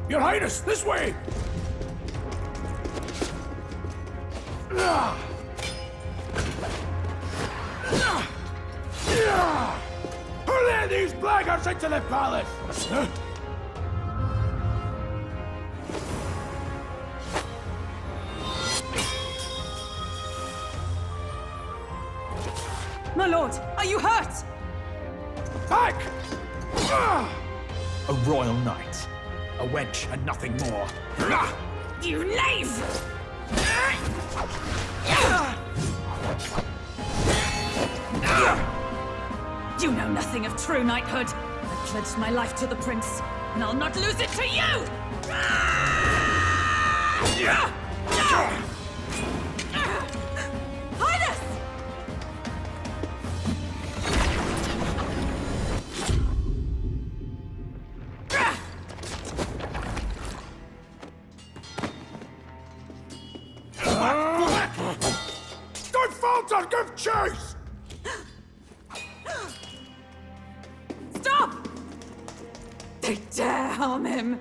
Your Highness, this way! Who let these blackguards into the palace? My lord, are you hurt? Back! A royal knight. A wench and nothing more. You knave! You know nothing of true knighthood. I pledged my life to the prince, and I'll not lose it to you! Highness! Don't falter! Give chase! Stop! They dare harm him!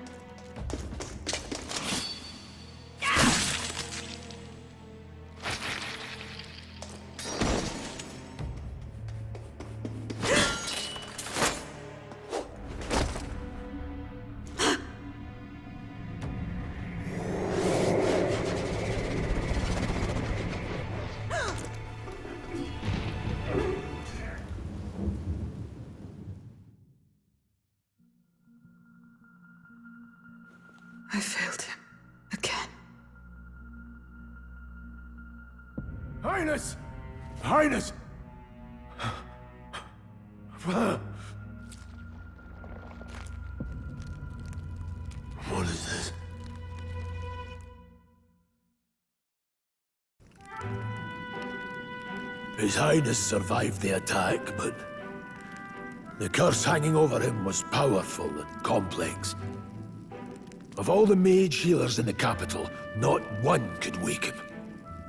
I failed him. Again. Highness! Highness! What is this? His Highness survived the attack, but the curse hanging over him was powerful and complex. Of all the mage healers in the capital, not one could wake him,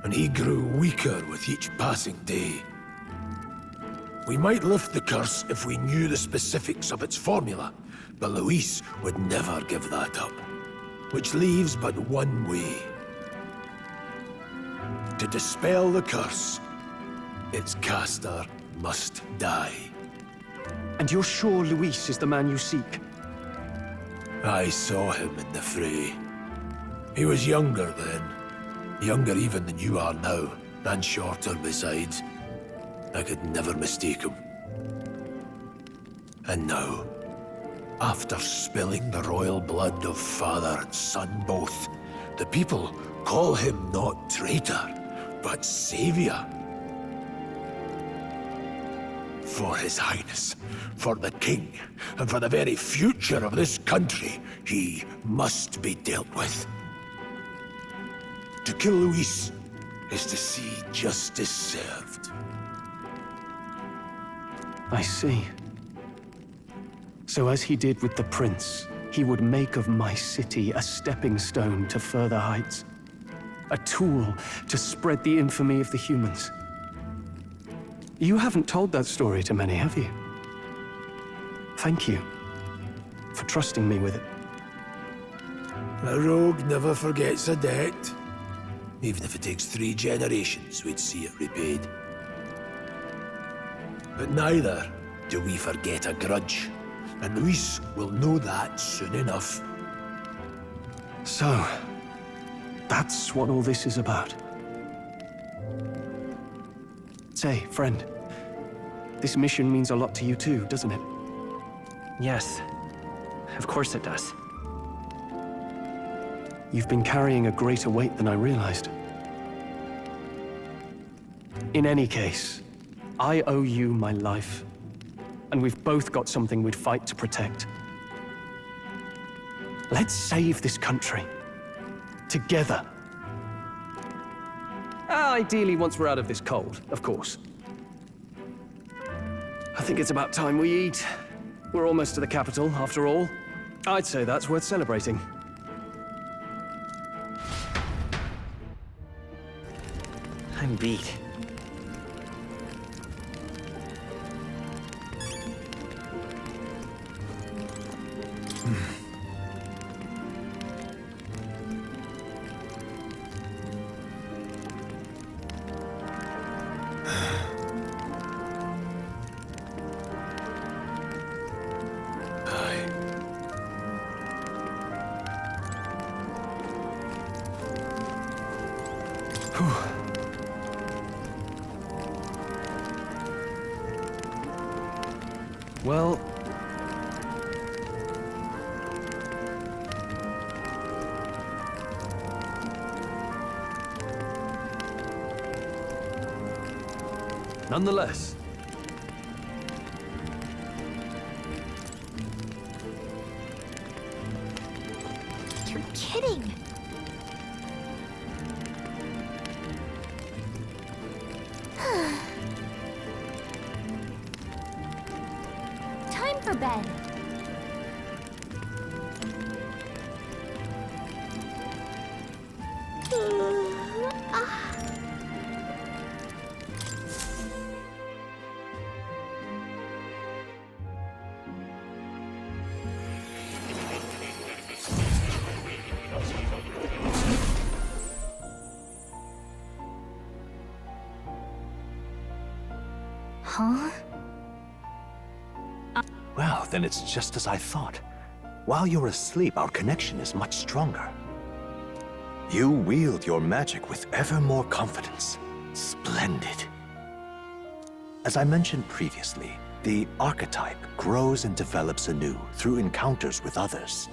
and he grew weaker with each passing day. We might lift the curse if we knew the specifics of its formula, but Luis would never give that up. Which leaves but one way. To dispel the curse, its caster must die. And you're sure Luis is the man you seek? I saw him in the fray. He was younger then. Younger even than you are now, and shorter besides. I could never mistake him. And now, after spilling the royal blood of father and son both, the people call him not traitor, but savior. For His Highness, for the King, and for the very future of this country, he must be dealt with. To kill Luis is to see justice served. I see. So as he did with the prince, he would make of my city a stepping stone to further heights. A tool to spread the infamy of the humans. You haven't told that story to many, have you? Thank you for trusting me with it. A rogue never forgets a debt. Even if it takes 3 generations, we'd see it repaid. But neither do we forget a grudge, and Luis will know that soon enough. So, that's what all this is about. Say, friend, this mission means a lot to you too, doesn't it? Yes, of course it does. You've been carrying a greater weight than I realized. In any case, I owe you my life, and we've both got something we'd fight to protect. Let's save this country. Together. Ideally, once we're out of this cold, of course. I think it's about time we eat. We're almost to the capital, after all. I'd say that's worth celebrating. I'm beat. Well... nonetheless. You're kidding. Time for bed. Huh? Well, then it's just as I thought. While you're asleep, our connection is much stronger. You wield your magic with ever more confidence. Splendid. As I mentioned previously, the archetype grows and develops anew through encounters with others.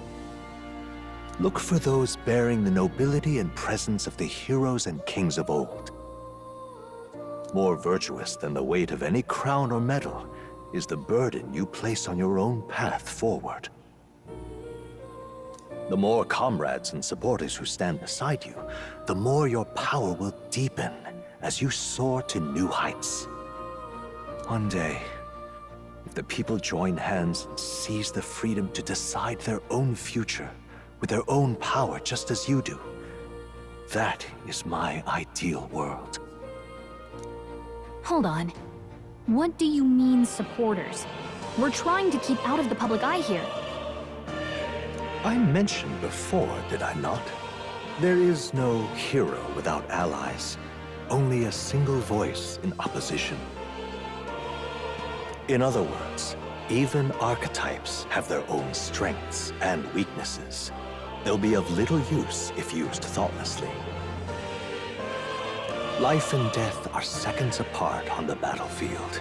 Look for those bearing the nobility and presence of the heroes and kings of old. More virtuous than the weight of any crown or medal is the burden you place on your own path forward. The more comrades and supporters who stand beside you, the more your power will deepen as you soar to new heights. One day, if the people join hands and seize the freedom to decide their own future with their own power just as you do, that is my ideal world. Hold on. What do you mean, supporters? We're trying to keep out of the public eye here. I mentioned before, did I not? There is no hero without allies, only a single voice in opposition. In other words, even archetypes have their own strengths and weaknesses. They'll be of little use if used thoughtlessly. Life and death are seconds apart on the battlefield.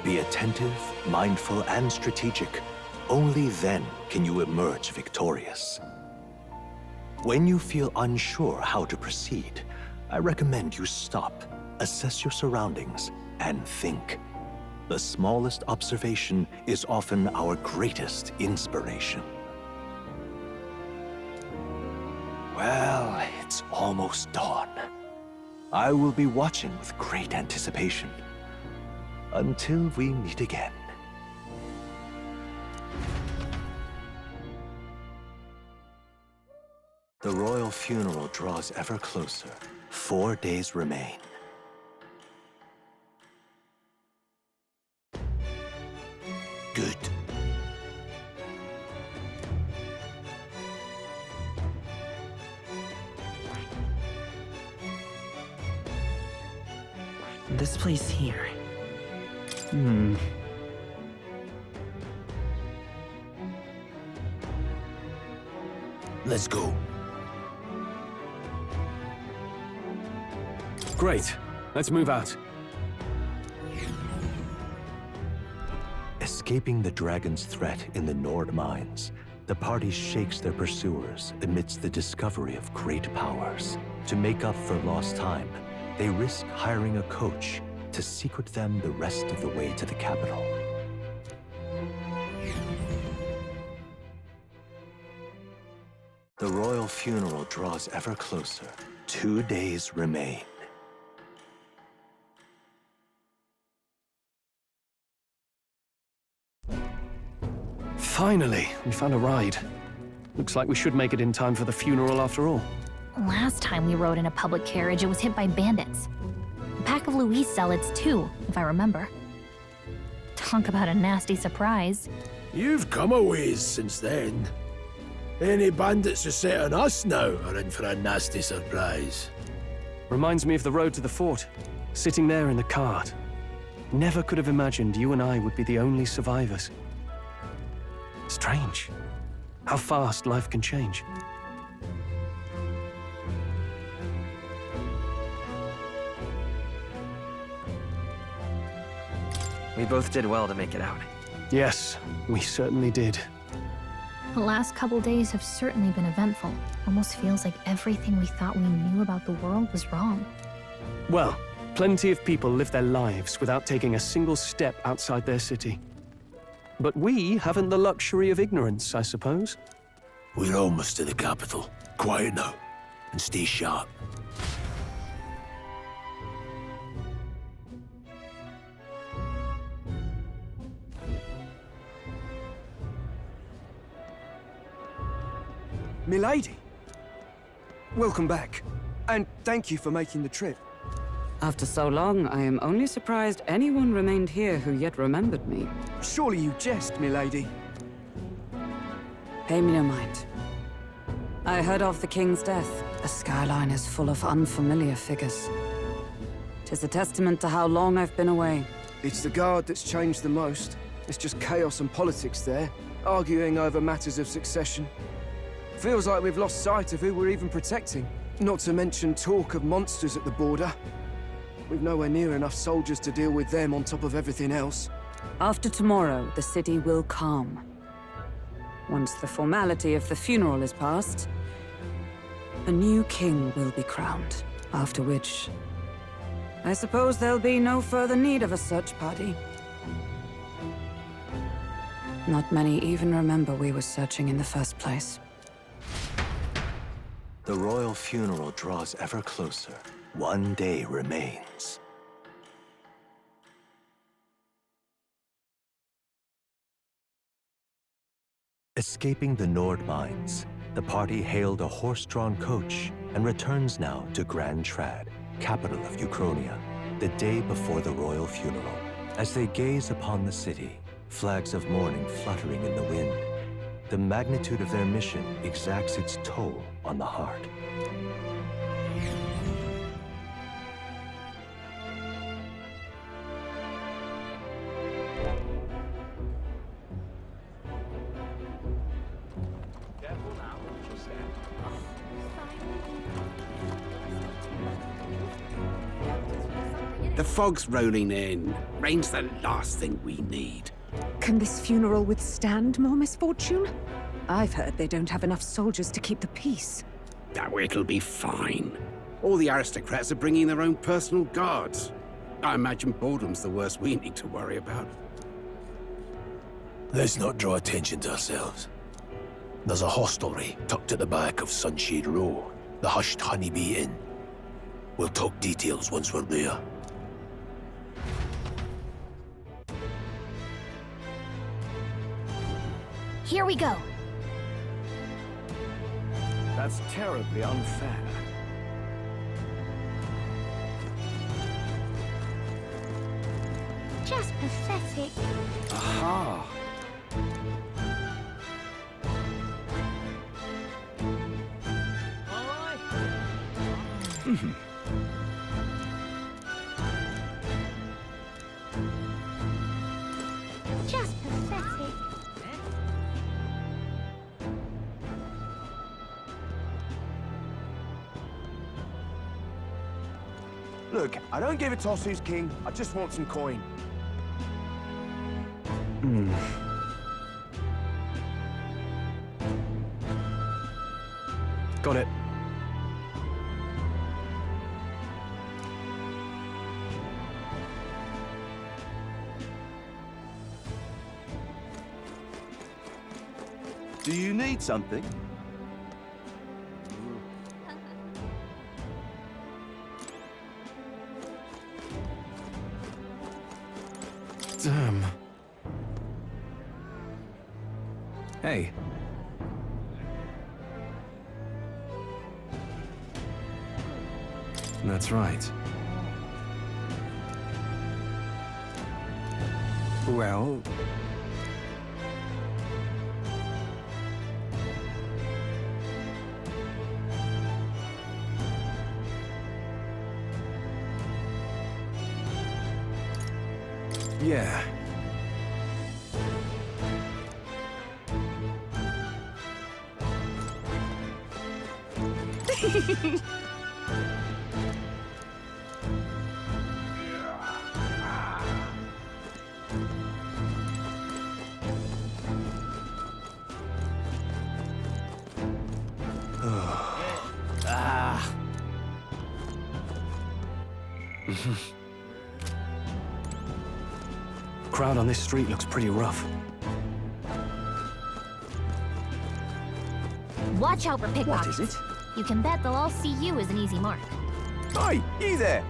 Be attentive, mindful, and strategic. Only then can you emerge victorious. When you feel unsure how to proceed, I recommend you stop, assess your surroundings, and think. The smallest observation is often our greatest inspiration. Well, it's almost dawn. I will be watching with great anticipation. Until we meet again. The royal funeral draws ever closer. 4 days remain. Good. This place here. Let's go. Great. Let's move out. Escaping the dragon's threat in the Nord mines, the party shakes their pursuers amidst the discovery of great powers. To make up for lost time, they risk hiring a coach to secret them the rest of the way to the capital. The royal funeral draws ever closer. 2 days remain. Finally, we found a ride. Looks like we should make it in time for the funeral after all. Last time we rode in a public carriage, it was hit by bandits. A pack of Louise zealots too, if I remember. Talk about a nasty surprise. You've come a ways since then. Any bandits who set on us now are in for a nasty surprise. Reminds me of the road to the fort. Sitting there in the cart. Never could have imagined you and I would be the only survivors. Strange. How fast life can change. We both did well to make it out. Yes, we certainly did. The last couple days have certainly been eventful. Almost feels like everything we thought we knew about the world was wrong. Well, plenty of people live their lives without taking a single step outside their city. But we haven't the luxury of ignorance, I suppose. We're almost to the capital. Quiet now, and stay sharp. Milady! Welcome back, and thank you for making the trip. After so long, I am only surprised anyone remained here who yet remembered me. Surely you jest, milady. Pay me no mind. I heard of the king's death. The skyline is full of unfamiliar figures. 'Tis a testament to how long I've been away. It's the guard that's changed the most. It's just chaos and politics there, arguing over matters of succession. Feels like we've lost sight of who we're even protecting. Not to mention talk of monsters at the border. We've nowhere near enough soldiers to deal with them on top of everything else. After tomorrow, the city will calm. Once the formality of the funeral is past, a new king will be crowned. After which, I suppose there'll be no further need of a search party. Not many even remember we were searching in the first place. The royal funeral draws ever closer. One day remains. Escaping the Nord mines, the party hailed a horse-drawn coach and returns now to Grand Trad, capital of Uchronia, the day before the royal funeral. As they gaze upon the city, flags of mourning fluttering in the wind, the magnitude of their mission exacts its toll on the heart. The fog's rolling in. Rain's the last thing we need. Can this funeral withstand more misfortune? I've heard they don't have enough soldiers to keep the peace. Oh, it'll be fine. All the aristocrats are bringing their own personal guards. I imagine boredom's the worst we need to worry about. Let's not draw attention to ourselves. There's a hostelry tucked at the back of Sunshade Row, the hushed Honeybee Inn. We'll talk details once we're there. Here we go. That's terribly unfair. Just pathetic. Aha! Just pathetic. Look, I don't give a toss who's king. I just want some coin. Got it. Do you need something? Damn. Hey. That's right. Well... yeah. Crowd on this street looks pretty rough. Watch out for pickpockets. What is it? You can bet they'll all see you as an easy mark. Oi, you there!